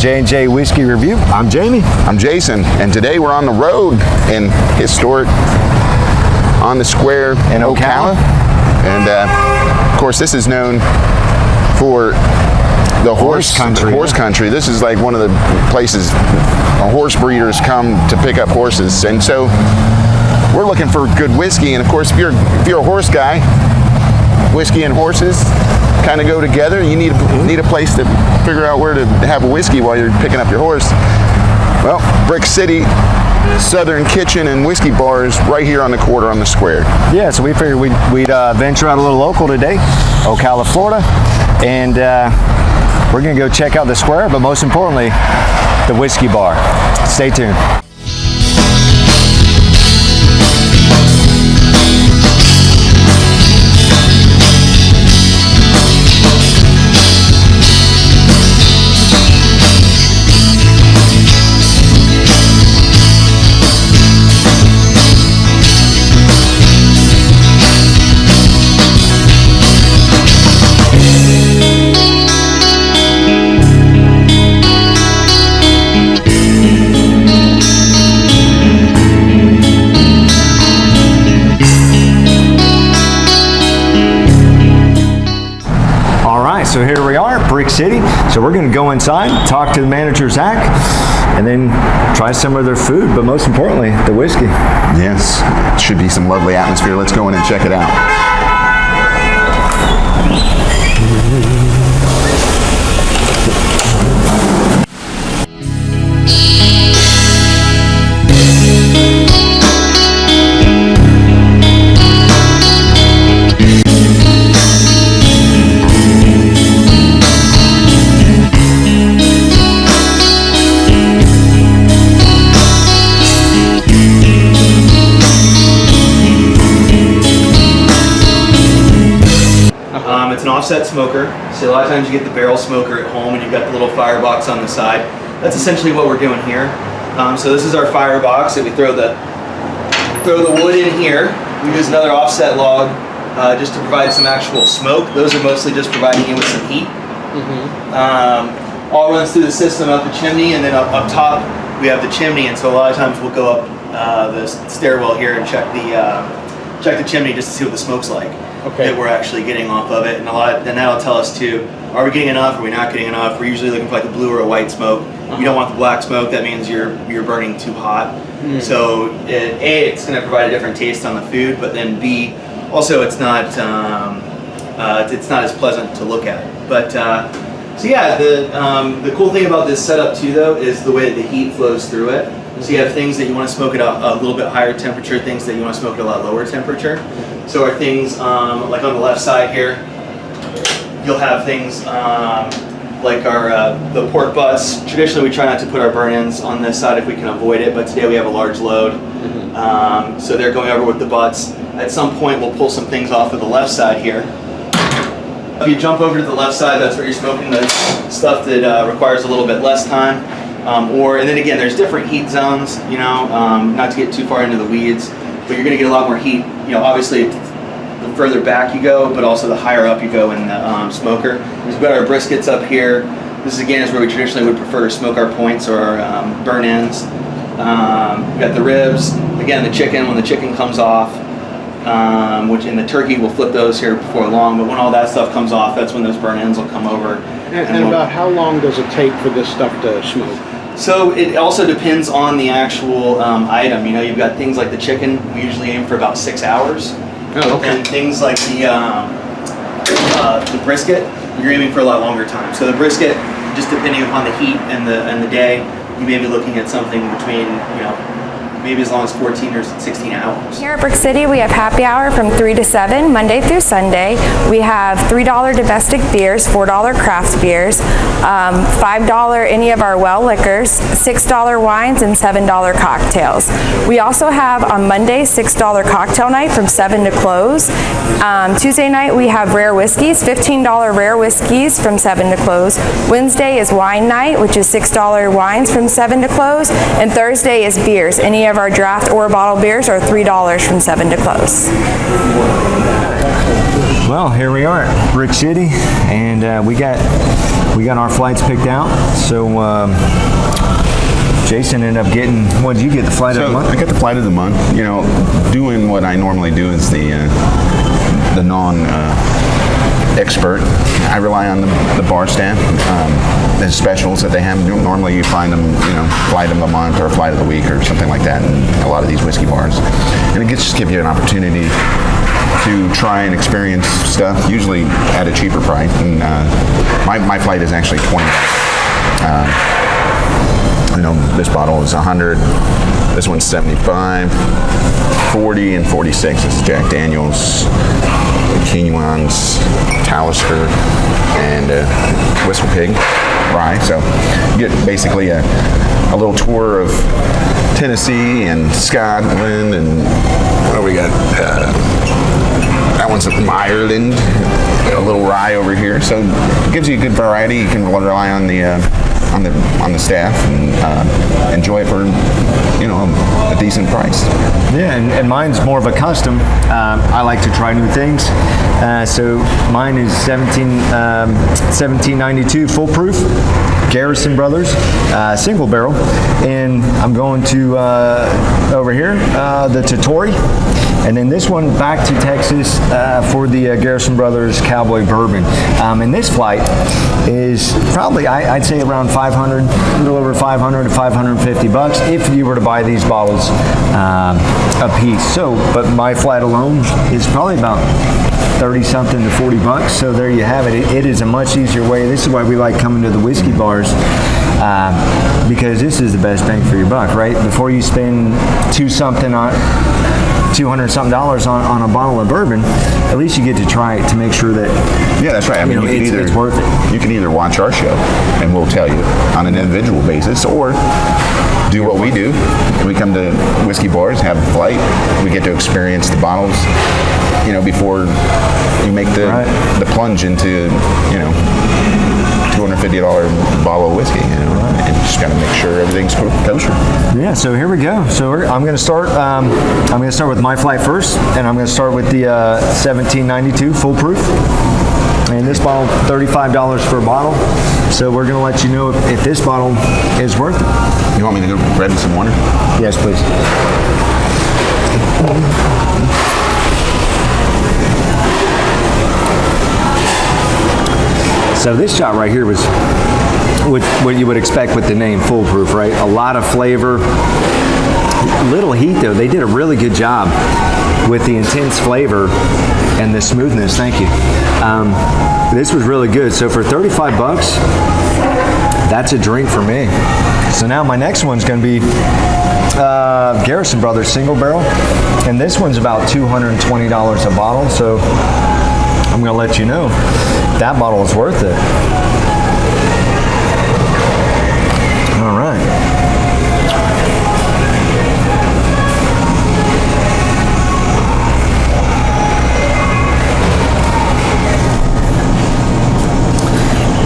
J&J Whiskey Review. I'm Jamie. I'm Jason, and today we're on the road in historic On the Square in Ocala. And of course, this is known for the horse country. This is like one of the places horse breeders come to pick up horses, and so we're looking for good whiskey. And of course, if you're a horse guy, whiskey and horses kind of go together. You need a place to figure out where to have a whiskey while you're picking up your horse. Well, Brick City Southern Kitchen and Whiskey Bar is right here on the corner on the square. Yeah, so we figured we'd venture out a little local today, Ocala, Florida, and we're gonna go check out the square, but most importantly, the Whiskey Bar. Stay tuned. So here we are, Brick City. So we're going to go inside, talk to the manager, Zach, and then try some of their food, but most importantly, the whiskey. Yes, it should be some lovely atmosphere. Let's go in and check it out. It's an offset smoker, so a lot of times you get the barrel smoker at home and you've got the little firebox on the side. That's essentially what we're doing here. So this is our firebox that we throw the wood in here. We use another offset log just to provide some actual smoke. Those are mostly just providing you with some heat. All runs through the system up the chimney, and then up top we have the chimney, and so a lot of times we'll go up the stairwell here and check the chimney just to see what the smoke's like. Okay. That we're actually getting off of it, and that'll tell us too, are we getting enough, are we not getting enough? We're usually looking for like a blue or a white smoke. You don't want the black smoke, that means you're burning too hot. So A, it's going to provide a different taste on the food, but then B, also it's not as pleasant to look at. But so yeah, the cool thing about this setup too though is the way that the heat flows through it. So you have things that you want to smoke at a little bit higher temperature, things that you want to smoke at a lot lower temperature. So our things, like on the left side here, you'll have things like the pork butts. Traditionally we try not to put our burn-ins on this side if we can avoid it, but today we have a large load. So they're going over with the butts. At some point we'll pull some things off of the left side here. If you jump over to the left side, that's where you're smoking the stuff that requires a little bit less time. And then again, there's different heat zones, you know, not to get too far into the weeds, but you're going to get a lot more heat, you know, obviously the further back you go, but also the higher up you go in the smoker. We've got our briskets up here. This again is where we traditionally would prefer to smoke our points or our burn-ins. We've got the ribs, again the chicken, when the chicken comes off, and the turkey, we'll flip those here before long, but when all that stuff comes off, that's when those burn-ins will come over. And about how long does it take for this stuff to smoke? So it also depends on the actual item. You know, you've got things like the chicken, we usually aim for about 6 hours. Oh, okay. And things like the brisket, you're aiming for a lot longer time. So the brisket, just depending upon the heat and the day, you may be looking at something between, you know, maybe as long as 14 or 16 hours. Here at Brick City, we have happy hour from 3 to 7, Monday through Sunday. We have $3 domestic beers, $4 craft beers, $5 any of our well liquors, $6 wines, and $7 cocktails. We also have on Monday $6 cocktail night from 7 to close. Tuesday night we have rare whiskeys, $15 rare whiskeys from 7 to close. Wednesday is wine night, which is $6 wines from 7 to close. And Thursday is beers. Any of our draft or bottle beers are $3 from 7 to close. Well, here we are at Brick City, and we got our flights picked out. So Jayson ended up getting. What did you get? The flight of the month? I got the flight of the month. You know, doing what I normally do is the non-expert. I rely on the bar staff. The specials that they have. Normally, you find them, you know, flight of the month or flight of the week or something like that in a lot of these whiskey bars, and it just gives you an opportunity to try and experience stuff, usually at a cheaper price. And my flight is actually $20. You know, this bottle is 100. This one's 75, 40, and 46. This is Jack Daniels, Quinoans, Talisker, and Whistle Pig rye. So you get basically a little tour of Tennessee and Scotland, and what do we got? That one's from Ireland, a little rye over here. So it gives you a good variety. You can rely on the staff and enjoy it for, you know, a decent price. Yeah, and mine's more of a custom. I like to try new things. So mine is 1792 full proof, Garrison Brothers, single barrel. And I'm going to, over here, the Totori. And then this one back to Texas for the Garrison Brothers Cowboy Bourbon. And this flight is probably, I'd say around 500, a little over 500 to 550 bucks if you were to buy these bottles a piece. So, but my flight alone is probably about 30 something to 40 bucks. So there you have it. It is a much easier way. This is why we like coming to the whiskey bars, because this is the best bang for your buck, right? Before you spend $200 something on a bottle of bourbon, at least you get to try it to make sure that, yeah, that's right. I mean, it's worth it. You can either watch our show and we'll tell you on an individual basis, or do what we do. And we come to whiskey bars, have a flight, we get to experience the bottles, you know, before you make the plunge into, you know, $250 bottle of whiskey, you know, and just got to make sure everything's kosher. Yeah, so here we go. So I'm going to start. I'm going to start with my flight first, and I'm going to start with the 1792 full proof. And this bottle, $35 for a bottle. So we're going to let you know if this bottle is worth it. You want me to go grab you some water? Yes, please. So this shot right here was what you would expect with the name Foolproof, right? A lot of flavor, little heat though. They did a really good job with the intense flavor and the smoothness. Thank you. This was really good. So for 35 bucks, that's a drink for me. So now my next one's going to be Garrison Brothers single barrel, and this one's about $220 a bottle. So I'm going to let you know that bottle is worth it. All right.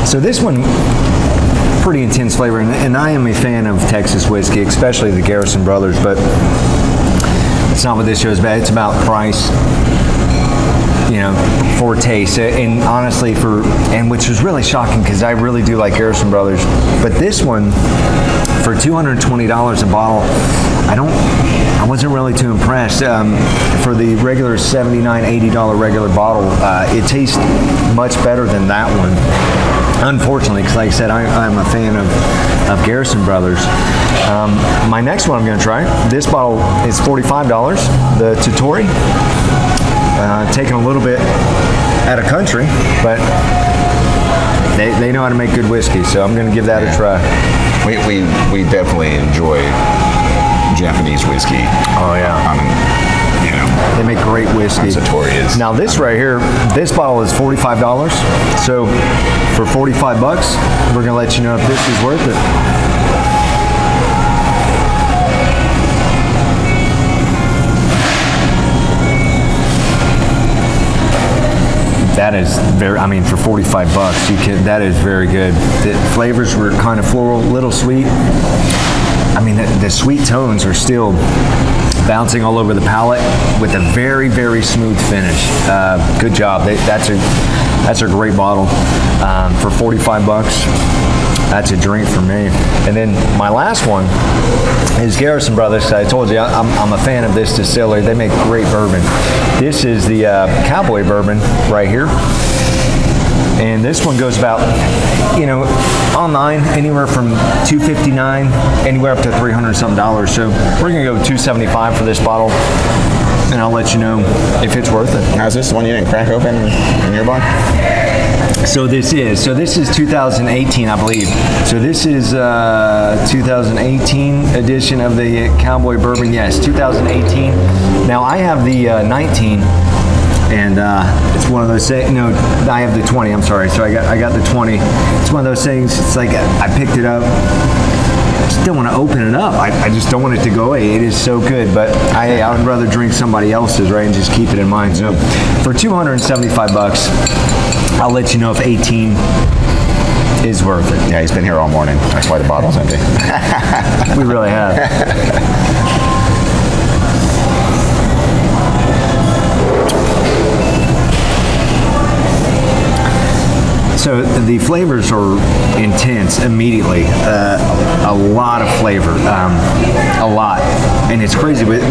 So this one, pretty intense flavor, and I am a fan of Texas whiskey, especially the Garrison Brothers, but it's not what this show is about. It's about price, you know, for taste, and honestly and which was really shocking because I really do like Garrison Brothers, but this one for $220 a bottle, I wasn't really too impressed. For the regular $79, $80 regular bottle, it tastes much better than that one. Unfortunately, because like I said, I'm a fan of Garrison Brothers. My next one I'm going to try, this bottle is $45, the Totori. Taking a little bit out of country, but they know how to make good whiskey, so I'm going to give that a try. We definitely enjoy Japanese whiskey. Oh yeah. You know, they make great whiskey. Totori is. Now this right here, this bottle is $45. So for 45 bucks, we're going to let you know if this is worth it. That is very, I mean, for 45 bucks, that is very good. The flavors were kind of floral, little sweet. I mean, the sweet tones are still bouncing all over the palate with a very, very smooth finish. Good job. That's a great bottle for 45 bucks. That's a drink for me. And then my last one is Garrison Brothers. I told you I'm a fan of this distillery. They make great bourbon. This is the Cowboy Bourbon right here. And this one goes about, online anywhere from $259, anywhere up to $300 something. So we're gonna go $275 for this bottle, and I'll let you know if it's worth it. How's this one you didn't crack open in your bar? So this is 2018, I believe. So this is 2018 edition of the Cowboy Bourbon. Yes, 2018. Now I have the 19. And it's one of those things. No, I have the 20. I'm sorry. So I got the 20. It's one of those things. It's like I picked it up. I just don't want to open it up. I just don't want it to go away. It is so good, but I would rather drink somebody else's, right, and just keep it in mind. So for 275 bucks, I'll let you know if 18 is worth it. Yeah, he's been here all morning. That's why the bottle's empty. We really have. So the flavors are intense immediately. A lot of flavor, a lot. And it's crazy with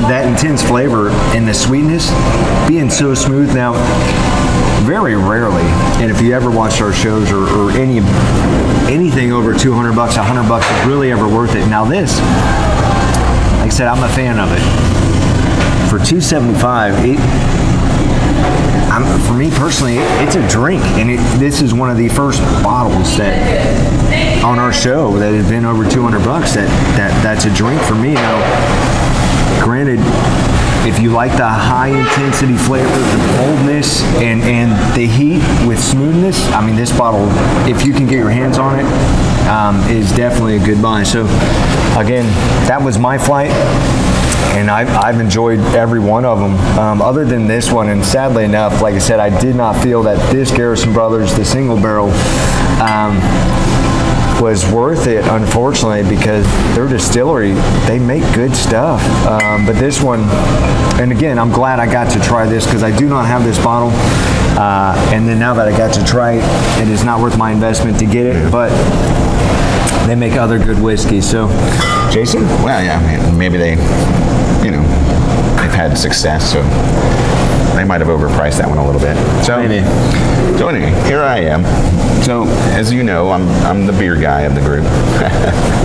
that intense flavor and the sweetness being so smooth. Now, very rarely, and if you ever watched our shows or anything over 200 bucks, 100 bucks is really ever worth it. Now this, like I said, I'm a fan of it. For $275, for me personally, it's a drink, and this is one of the first bottles that on our show that has been over 200 bucks. That's a drink for me. Now, granted, if you like the high intensity flavor, the boldness, and the heat with smoothness, I mean, this bottle, if you can get your hands on it, is definitely a good buy. So, again, that was my flight. And I've enjoyed every one of them, other than this one. And sadly enough, like I said, I did not feel that this Garrison Brothers, the single barrel, was worth it, unfortunately, because their distillery, they make good stuff. But this one, and again, I'm glad I got to try this because I do not have this bottle. And then now that I got to try it, it is not worth my investment to get it, but they make other good whiskey. So, Jayson? Well, yeah, maybe they've had success, so they might have overpriced that one a little bit. So, maybe. So anyway, here I am. So, as you know, I'm the beer guy of the group.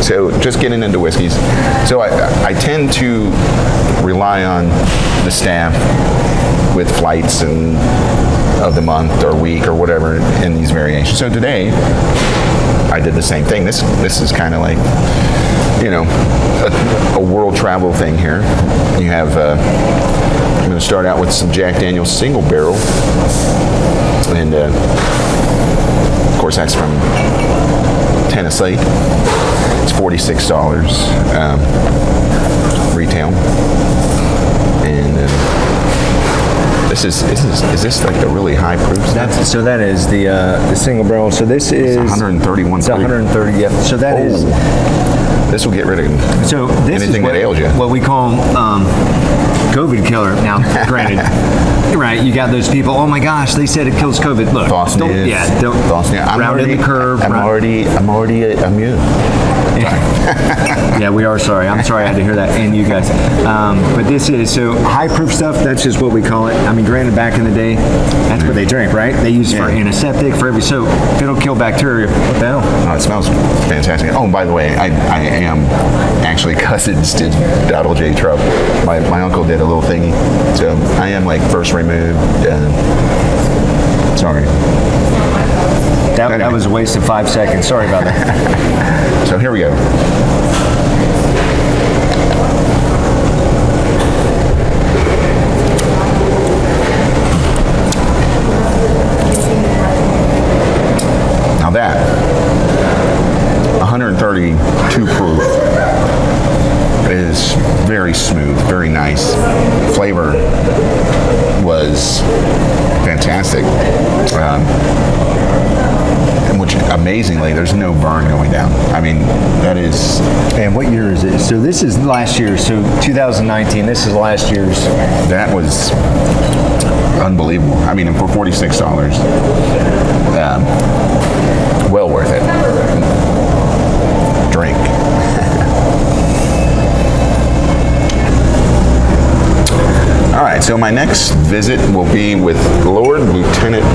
So, just getting into whiskeys. So, I tend to rely on the staff with flights and of the month or week or whatever in these variations. So today, I did the same thing. This is kind of like, a world travel thing here. You have, I'm going to start out with some Jack Daniel's single barrel. And, of course, that's from Tennessee. It's $46 retail. And is this like the really high proof stuff? That is the single barrel. So this is 131. It's 130. Yep. So that is. This will get rid of anything that ails you. What we call COVID killer. Now, granted, right? You got those people. Oh my gosh, they said it kills COVID. Look, Boston don't. Is, Yeah, don't. Boston. Round in the curve. I'm already immune. Yeah, we are sorry. I'm sorry I had to hear that, and you guys. But this is, so high proof stuff, that's just what we call it. I mean, granted, back in the day, that's what they drank, right? They use it for antiseptic, for every soap. If it'll kill bacteria, what the hell? Oh, it smells fantastic. Oh, by the way, I am actually cousins to Donald J. Trump. My uncle did a little thingy. So I am like first removed. Sorry. That was a waste of 5 seconds. Sorry about that. So here we go. Now that 132 proof is very smooth, very nice. Flavor was fantastic. And which amazingly, there's no burn going down. I mean, that is... And what year is it? So this is last year. So 2019, this is last year's. That was unbelievable. I mean, for $46, well worth it. Drink. All right, so my next visit will be with Lord Lieutenant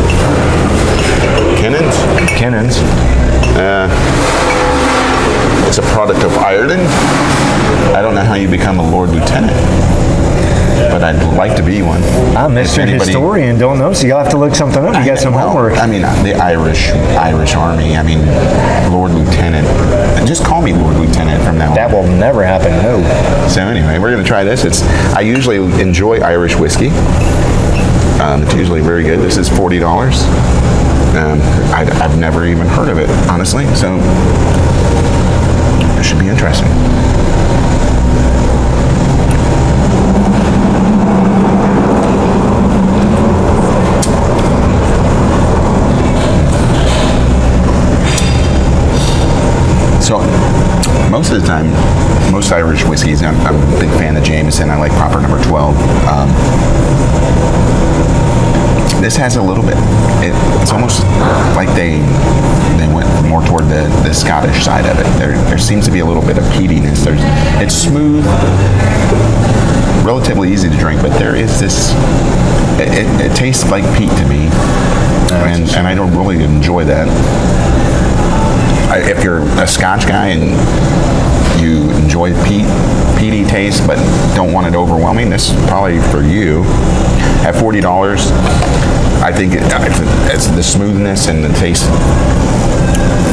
Kennans. It's a product of Ireland. I don't know how you become a Lord Lieutenant, but I'd like to be one. I'm Mr. Historian, don't know, so you'll have to look something up. You got some homework. I mean, the Irish Army, I mean, Lord Lieutenant. Just call me Lord Lieutenant from now on. That will never happen, no. So anyway, we're going to try this. I usually enjoy Irish whiskey. It's usually very good. This is $40. I've never even heard of it, honestly, so it should be interesting. So most of the time, most Irish whiskeys, I'm a big fan of Jayson. I like proper number 12. This has a little bit. It's almost like they went more toward the Scottish side of it. There seems to be a little bit of peatiness. It's smooth, relatively easy to drink, but there is this. It tastes like peat to me, and I don't really enjoy that. If you're a Scotch guy and you enjoy peaty taste but don't want it overwhelming, this is probably for you. At $40, I think it's the smoothness and the taste.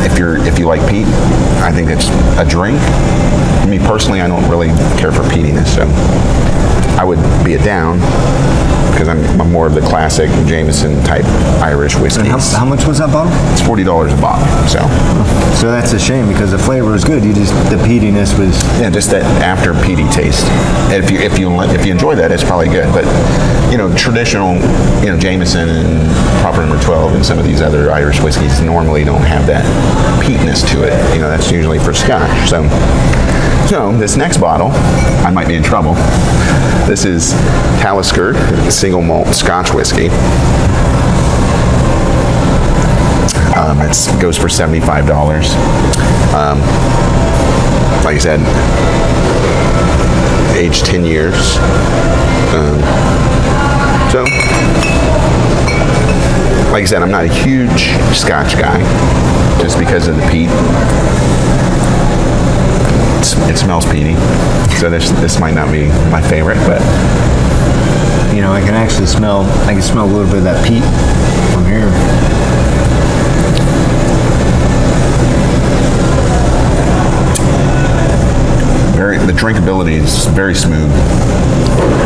If you like peat, I think it's a drink. Me personally, I don't really care for peatiness, so I would be a down because I'm more of the classic Jameson type Irish whiskeys. And how much was that bottle? It's $40 a bottle. So that's a shame because the flavor is good. The peatiness was just that after peaty taste. And if you enjoy that, it's probably good. But traditional Jameson and proper number 12 and some of these other Irish whiskeys normally don't have that peatness to it. That's usually for Scotch. So this next bottle, I might be in trouble. This is Talisker single malt Scotch whiskey. It goes for $75. Like I said, aged 10 years. So, like I said, I'm not a huge Scotch guy, just because of the peat. It smells peaty, so this might not be my favorite, but I can actually smell. I can smell a little bit of that peat from here. The drinkability is very smooth,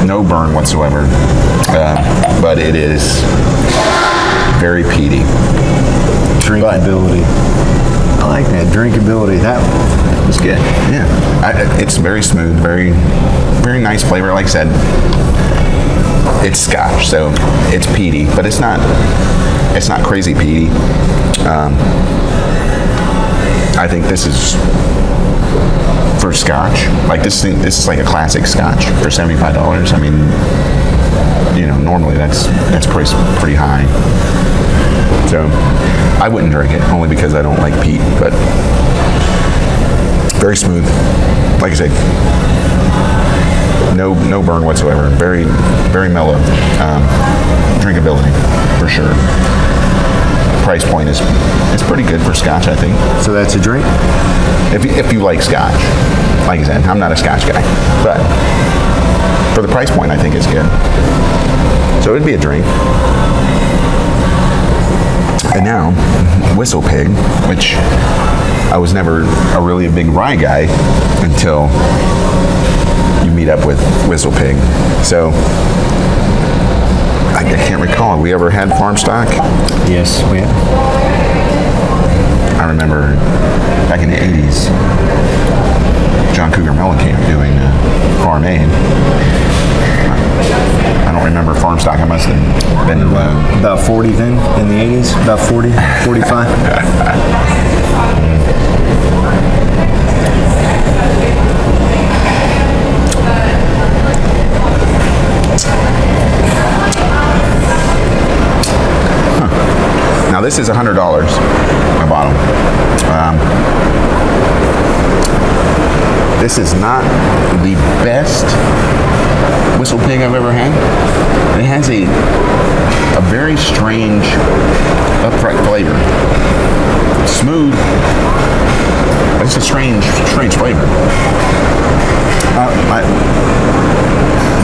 no burn whatsoever, but it is very peaty. Drinkability. I like that drinkability. That was good. Yeah, it's very smooth, very, very nice flavor. Like I said, it's Scotch, so it's peaty, but it's not crazy peaty. I think this is for Scotch. Like this is like a classic Scotch for $75. I mean, normally that's priced pretty high. So I wouldn't drink it only because I don't like peat, but very smooth. Like I said, no burn whatsoever. Very, very mellow. Drinkability for sure. Price point is pretty good for Scotch, I think. So that's a drink? If you like Scotch. Like I said, I'm not a Scotch guy, but for the price point, I think it's good. So it'd be a drink. And now, Whistle Pig, which I was never a big rye guy until you meet up with Whistle Pig. So I can't recall. Have we ever had farm stock? Yes, we have. I remember back in the 80s, John Cougar Mellencamp doing farm made. I don't remember farm stock. I must have been About 40 then, in the 80s? About 40, 45? Now this is $100 a bottle. This is not the best whistle pig I've ever had. It has a very strange upfront flavor. Smooth, but it's a strange flavor.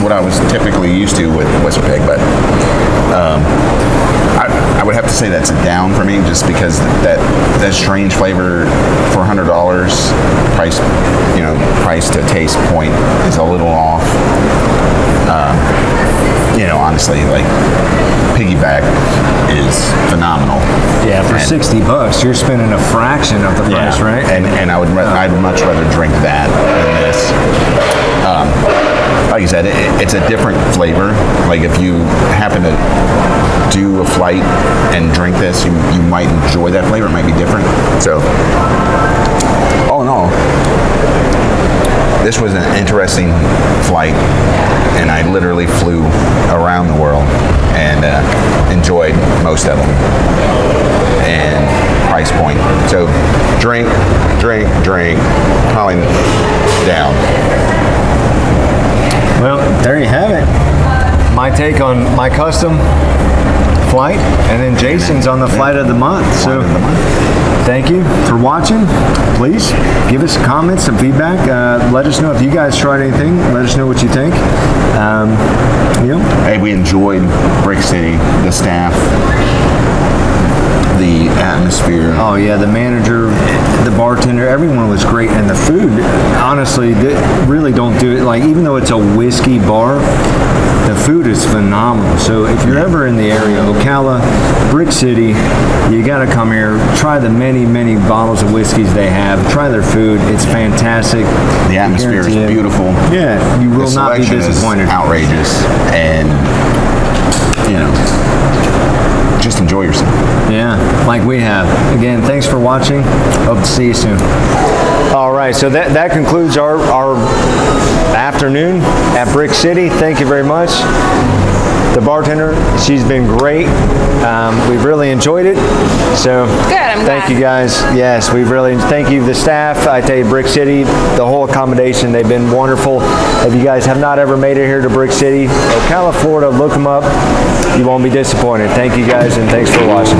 What I was typically used to with whistle pig, but I would have to say that's a down for me, just because that strange flavor for $100 price to taste point is a little off. Honestly, like, Piggyback is phenomenal. Yeah, for $60, you're spending a fraction of the price, right? And I'd much rather drink that than this. Like you said, it's a different flavor. Like, if you happen to do a flight and drink this, you might enjoy that flavor. It might be different. So, all in all, this was an interesting flight, and I literally flew around the world and enjoyed most of them. And price point. So, drink, probably down. Well, there you have it. My take on my custom flight, and then Jayson's on the flight of the month. So thank you for watching. Please give us comments, some feedback. Let us know if you guys tried anything. Let us know what you think. Hey, we enjoyed Brick City, the staff, the atmosphere. Oh yeah, the manager, the bartender, everyone was great, and the food, honestly, they really don't do it. Like, even though it's a whiskey bar, the food is phenomenal. So if you're ever in the area, Ocala, Brick City, you got to come here. Try the many bottles of whiskeys they have. Try their food. It's fantastic. The atmosphere is beautiful. Yeah, you will not be disappointed. Is outrageous, and just enjoy yourself. Yeah, like we have. Again, thanks for watching. Hope to see you soon. All right, so that concludes our afternoon at Brick City. Thank you very much. The bartender, she's been great. We've really enjoyed it. So Good, I'm thank glad. you guys. Yes, we've really, thank you the staff. I tell you, Brick City, the whole accommodation, they've been wonderful. If you guys have not ever made it here to Brick City, Ocala, Florida, look them up. You won't be disappointed. Thank you guys, and thanks for watching.